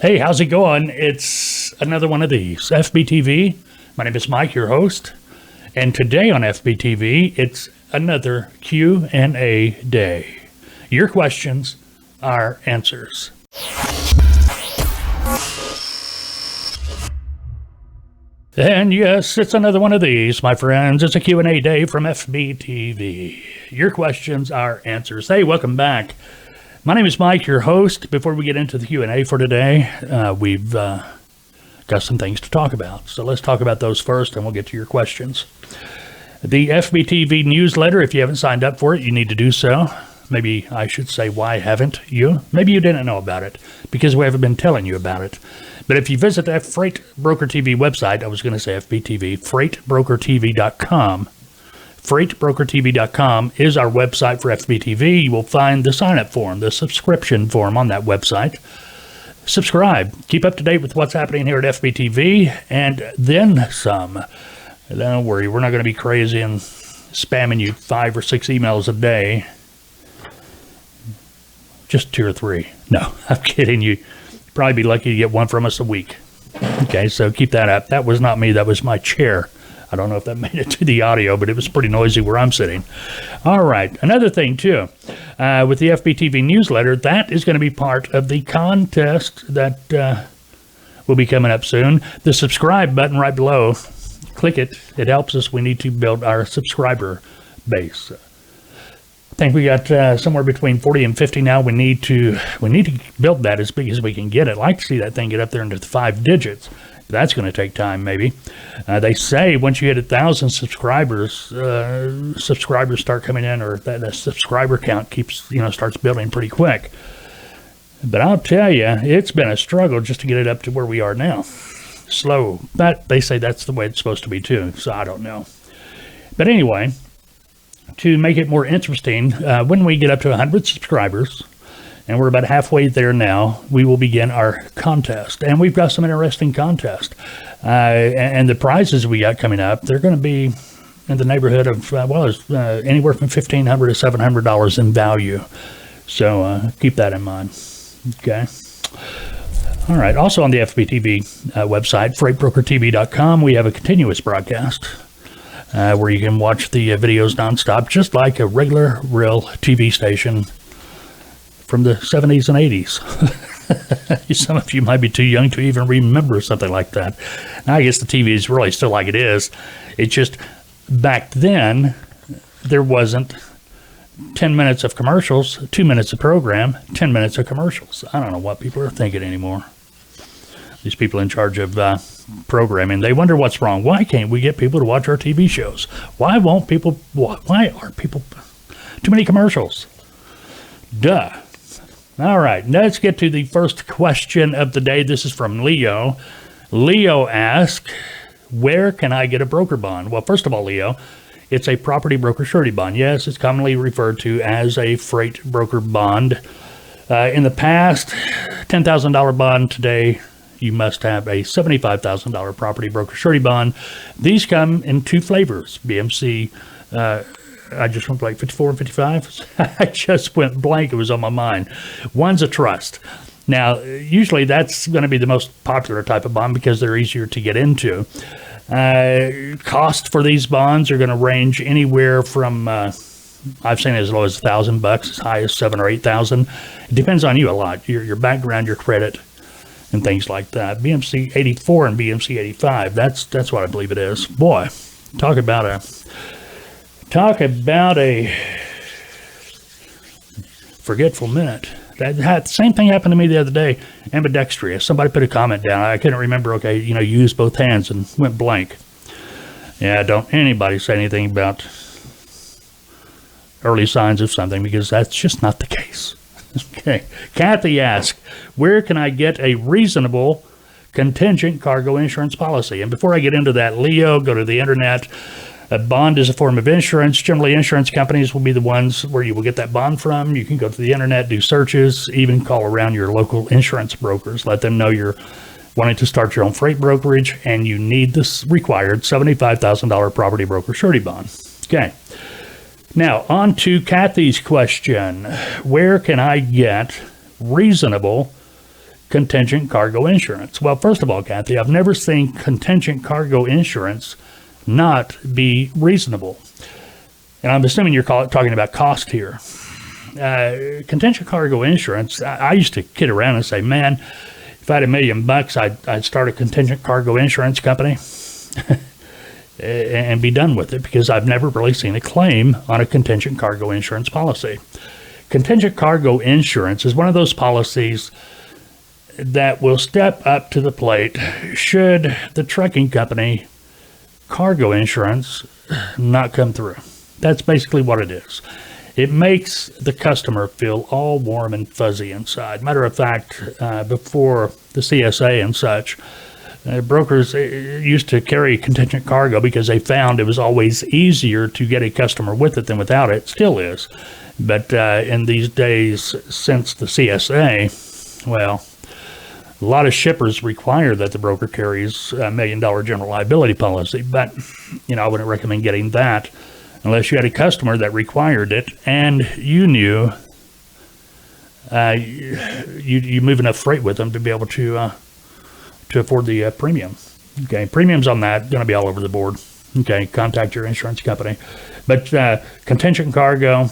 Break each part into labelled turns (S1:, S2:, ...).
S1: Hey, how's it going? It's another one of these. FBTV. My name is Mike, your host. And today on FBTV, it's another Q&A day. Your questions, our answers. And yes, it's another one of these, my friends. It's a Q&A day from FBTV. Your questions, our answers. Hey, welcome back. My name is Mike, your host. Before we get into the Q&A for today, we've got some things to talk about. So let's talk about those first, and we'll get to your questions. The FBTV newsletter, if you haven't signed up for it, you need to do so. Maybe I should say, why haven't you? Maybe you didn't know about it, because we haven't been telling you about it. But if you visit that Freight Broker TV website, I was going to say FBTV, freightbrokertv.com. FreightBrokerTV.com is our website for FBTV. You will find the sign-up form, the subscription form on that website. Subscribe. Keep up to date with what's happening here at FBTV, and then some. Don't worry, we're not going to be crazy and spamming you 5 or 6 emails a day. Just 2 or 3. No, I'm kidding you. You'd probably be lucky to get one from us a week. Okay, so keep that up. That was not me. That was my chair. I don't know if that made it to the audio, but it was pretty noisy where I'm sitting. All right. Another thing, too, with the FBTV newsletter, that is going to be part of the contest that will be coming up soon. The subscribe button right below, click it. It helps us. We need to build our subscriber base. I think we got somewhere between 40 and 50 now. We need to build that as big as we can get it. I'd like to see that thing get up there into the 5 digits. That's going to take time, maybe. They say once you hit 1,000 subscribers, subscribers start coming in, or that subscriber count starts building pretty quick. But I'll tell you, it's been a struggle just to get it up to where we are now. Slow, but they say that's the way it's supposed to be too, so I don't know. But anyway, to make it more interesting, when we get up to 100 subscribers, and we're about halfway there now, we will begin our contest. And we've got some interesting contests. And the prizes we got coming up, they're going to be in the neighborhood of, anywhere from $1,500 to $700 in value. So keep that in mind. Okay. All right. Also on the FBTV website, freightbrokertv.com, we have a continuous broadcast where you can watch the videos nonstop, just like a regular, real TV station from the 70s and 80s. Some of you might be too young to even remember something like that. Now, I guess the TV is really still like it is. It's just back then, there wasn't 10 minutes of commercials, 2 minutes of program, 10 minutes of commercials. I don't know what people are thinking anymore. These people in charge of programming, they wonder what's wrong. Why can't we get people to watch our TV shows? Why are people too many commercials? Duh. All right, let's get to the first question of the day. This is from Leo. Leo asks, where can I get a broker bond? Well, first of all, Leo, it's a property broker surety bond. Yes, it's commonly referred to as a freight broker bond. In the past, $10,000 bond. Today, you must have a $75,000 property broker surety bond. These come in 2 flavors, BMC. I just went blank, 54 and 55. I just went blank. It was on my mind. One's a trust. Now, usually that's going to be the most popular type of bond because they're easier to get into. Cost for these bonds are going to range anywhere from, I've seen as low as $1,000, as high as $7,000 or $8,000. It depends on you a lot, your background, your credit, and things like that. BMC 84 and BMC 85, that's what I believe it is. Boy, talk about a forgetful minute. That same thing happened to me the other day. Ambidextrous. Somebody put a comment down. I couldn't remember. Okay, you used both hands and went blank. Yeah, don't anybody say anything about early signs of something, because that's just not the case. Okay. Kathy asks, where can I get a reasonable contingent cargo insurance policy? And before I get into that, Leo, go to the internet. A bond is a form of insurance. Generally, insurance companies will be the ones where you will get that bond from. You can go to the internet, do searches, even call around your local insurance brokers. Let them know you're wanting to start your own freight brokerage and you need this required $75,000 property broker surety bond. Okay. Now, on to Kathy's question. Where can I get reasonable contingent cargo insurance? Well, first of all, Kathy, I've never seen contingent cargo insurance not be reasonable. And I'm assuming you're talking about cost here. Contingent cargo insurance, I used to kid around and say, man, if I had $1 million, I'd start a contingent cargo insurance company and be done with it, because I've never really seen a claim on a contingent cargo insurance policy. Contingent cargo insurance is one of those policies that will step up to the plate should the trucking company cargo insurance not come through. That's basically what it is. It makes the customer feel all warm and fuzzy inside. Matter of fact, before the CSA and such, brokers used to carry contingent cargo because they found it was always easier to get a customer with it than without it. Still is. But in these days, since the CSA, well, a lot of shippers require that the broker carries a $1 million general liability policy. But, I wouldn't recommend getting that unless you had a customer that required it and you knew you move enough freight with them to be able to afford the premium. Okay, premiums on that going to be all over the board. Okay, contact your insurance company. But contingent cargo,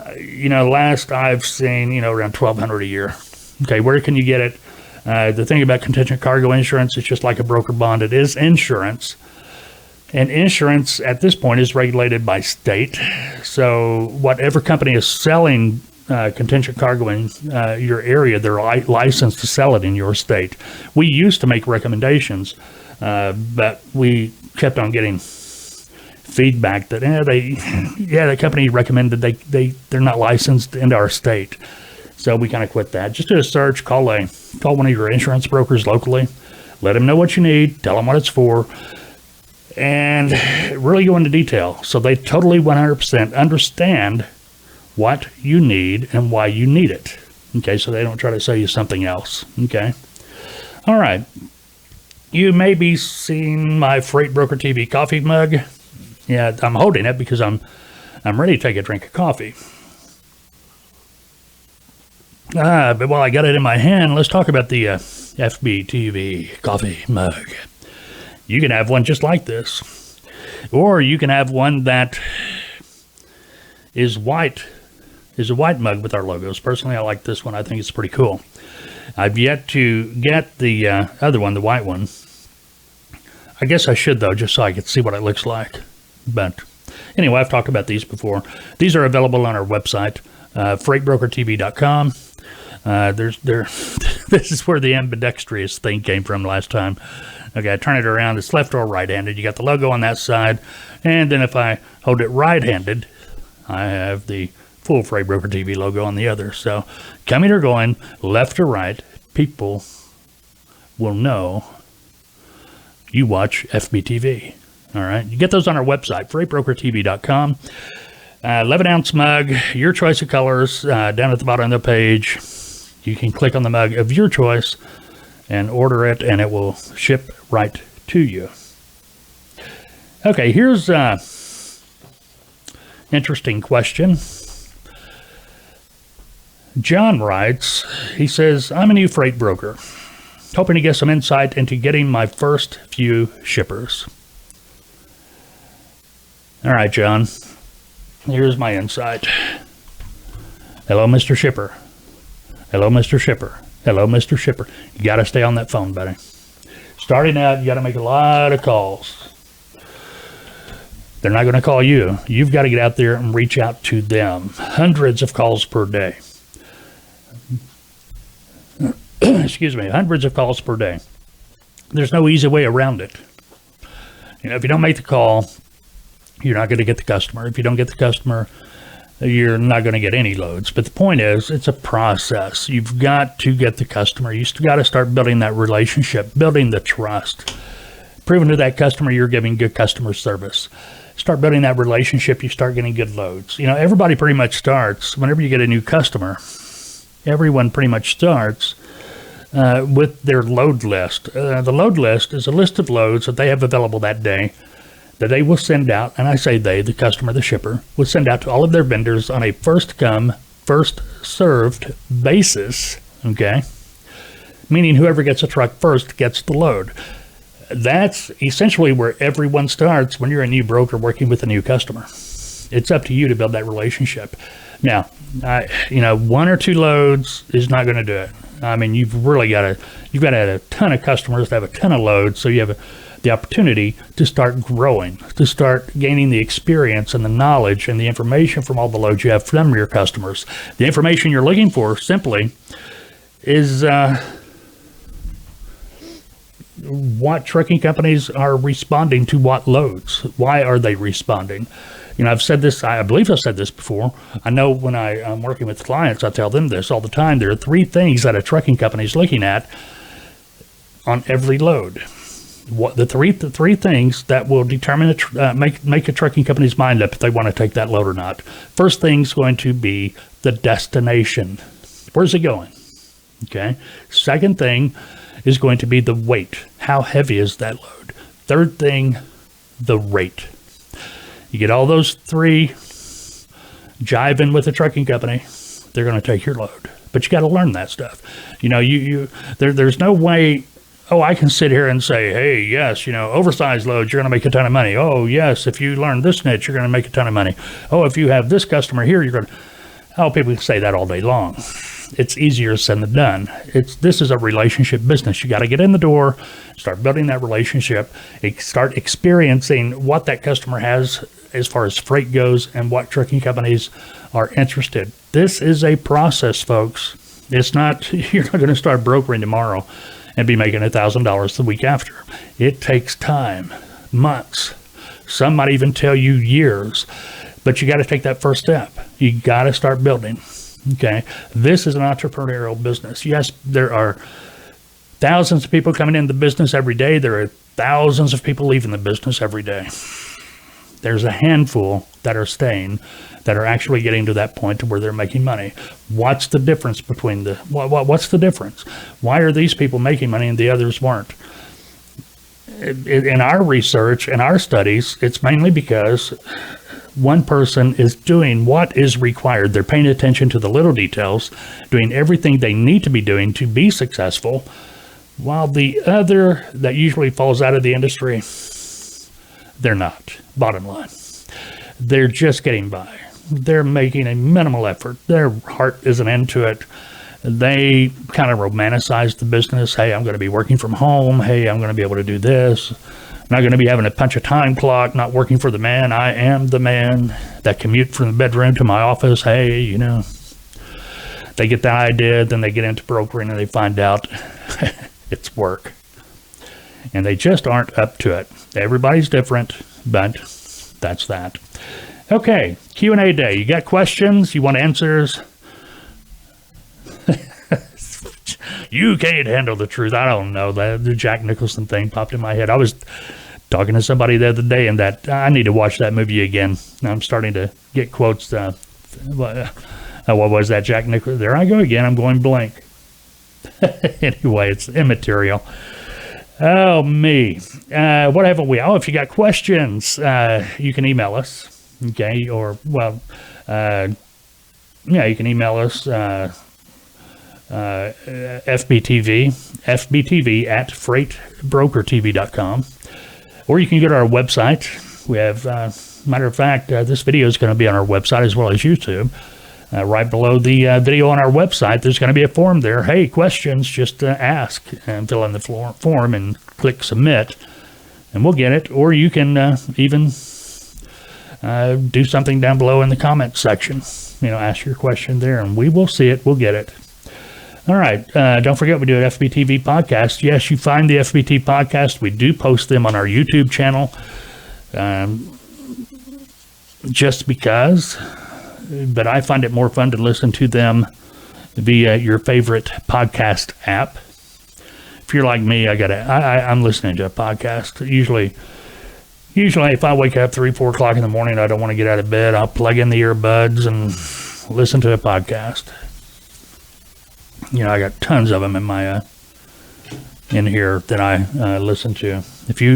S1: last I've seen, around $1,200 a year. Okay, where can you get it? The thing about contingent cargo insurance, it's just like a broker bond. It is insurance. And insurance at this point is regulated by state. So whatever company is selling contingent cargo in your area, they're licensed to sell it in your state. We used to make recommendations, but we kept on getting feedback that the company recommended they're not licensed in our state. So we kind of quit that. Just do a search, call one of your insurance brokers locally, let them know what you need, tell them what it's for, and really go into detail so they totally 100% understand what you need and why you need it. Okay, so they don't try to sell you something else. Okay. All right. You may be seeing my Freight Broker TV coffee mug. Yeah, I'm holding it because I'm ready to take a drink of coffee. But while I got it in my hand, let's talk about the FBTV coffee mug. You can have one just like this, or you can have one that is white. Is a white mug with our logos. Personally, I like this one. I think it's pretty cool. I've yet to get the other one, the white one. I guess I should, though, just so I could see what it looks like. But anyway, I've talked about these before. These are available on our website, freightbrokertv.com. This is where the ambidextrous thing came from last time. Okay, I turn it around. It's left or right-handed. You got the logo on that side. And then if I hold it right-handed, I have the full Freight Broker TV logo on the other. So coming or going, left or right, people will know you watch FBTV. All right. You get those on our website, freightbrokertv.com. 11-ounce mug, your choice of colors, down at the bottom of the page. You can click on the mug of your choice and order it, and it will ship right to you. Okay, here's an interesting question. John writes, he says, I'm a new freight broker, hoping to get some insight into getting my first few shippers. All right, John, here's my insight. Hello, Mr. Shipper. Hello, Mr. Shipper. Hello, Mr. Shipper. You got to stay on that phone, buddy. Starting out, you got to make a lot of calls. They're not going to call you. You've got to get out there and reach out to them. Hundreds of calls per day. Excuse me, hundreds of calls per day. There's no easy way around it. If you don't make the call, you're not going to get the customer. If you don't get the customer, you're not going to get any loads. But the point is, it's a process. You've got to get the customer. You've got to start building that relationship, building the trust, proving to that customer you're giving good customer service. Start building that relationship, you start getting good loads. Everybody pretty much starts, whenever you get a new customer, everyone pretty much starts with their load list. The load list is a list of loads that they have available that day that they will send out, and I say they, the customer, the shipper, will send out to all of their vendors on a first come, first served basis. okay? Meaning whoever gets a truck first gets the load. That's essentially where everyone starts when you're a new broker working with a new customer. It's up to you to build that relationship. Now, one or two loads is not going to do it. I mean, you've got to have a ton of customers to have a ton of loads, so you have the opportunity to start growing, to start gaining the experience and the knowledge and the information from all the loads you have from your customers. The information you're looking for simply is what trucking companies are responding to what loads. Why are they responding? I've said this, I believe I've said this before. I know when I'm working with clients, I tell them this all the time. There are three things that a trucking company is looking at on every load. The three things that will determine make a trucking company's mind up if they want to take that load or not. First thing's going to be the destination. Where's it going? Okay. Second thing is going to be the weight. How heavy is that load? Third thing, the rate. You get all those three jiving with the trucking company, they're going to take your load. But you got to learn that stuff. There's no way, I can sit here and say, hey, yes, oversized loads, you're going to make a ton of money. Oh, yes, if you learn this niche, you're going to make a ton of money. Oh, if you have this customer here, you're going to, people can say that all day long. It's easier said than done. This is a relationship business. You got to get in the door, start building that relationship, start experiencing what that customer has as far as freight goes and what trucking companies are interested. This is a process, folks. It's not, you're not going to start brokering tomorrow and be making $1,000 the week after. It takes time, months. Some might even tell you years, but you got to take that first step. You got to start building. Okay, this is an entrepreneurial business. Yes, there are thousands of people coming into the business every day. There are thousands of people leaving the business every day. There's a handful that are staying, that are actually getting to that point to where they're making money. What's the difference between what's the difference? Why are these people making money and the others weren't? In our research and our studies, it's mainly because one person is doing what is required. They're paying attention to the little details, doing everything they need to be doing to be successful, while the other that usually falls out of the industry, they're not, bottom line. They're just getting by. They're making a minimal effort. Their heart isn't into it. They kind of romanticize the business. Hey, I'm going to be working from home. Hey, I'm going to be able to do this. Not going to be having to punch a time clock, not working for the man. I am the man. That commute from the bedroom to my office. Hey, they get the idea, then they get into brokering and they find out it's work. And they just aren't up to it. Everybody's different, but that's that. Okay, Q&A day. You got questions? You want answers? You can't handle the truth. I don't know. The Jack Nicholson thing popped in my head. I was talking to somebody the other day, and that I need to watch that movie again. I'm starting to get quotes. What was that, Jack Nicholson? There I go again. I'm going blank. Anyway, it's immaterial. Oh, me. What haven't we? Oh, if you got questions, you can email us. Okay, or, you can email us. FBTV at freightbrokertv.com, or you can go to our website. We have, matter of fact, this video is going to be on our website as well as YouTube. Right below the video on our website, there's going to be a form there. Hey, questions, just ask and fill in the form and click submit, and we'll get it. Or you can even do something down below in the comment section. Ask your question there, and we will see it. We'll get it. All right. Don't forget, we do an FBTV podcast. Yes, you find the FBT podcast. We do post them on our YouTube channel. Just because, but I find it more fun to listen to them via your favorite podcast app. If you're like me, I'm listening to a podcast. Usually if I wake up 3, 4 o'clock in the morning, I don't want to get out of bed, I'll plug in the earbuds and listen to a podcast. I got tons of them in here that I listen to. If you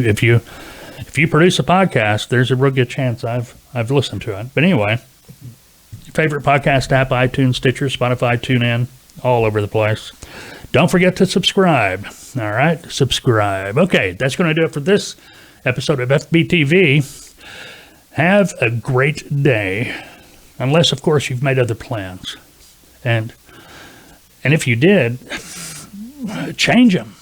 S1: produce a podcast, there's a real good chance I've listened to it. But anyway, your favorite podcast app: iTunes, Stitcher, Spotify, TuneIn, all over the place. Don't forget to subscribe. All right, subscribe. Okay, that's going to do it for this episode of FBTV. Have a great day, unless, of course, you've made other plans. And if you did, change them.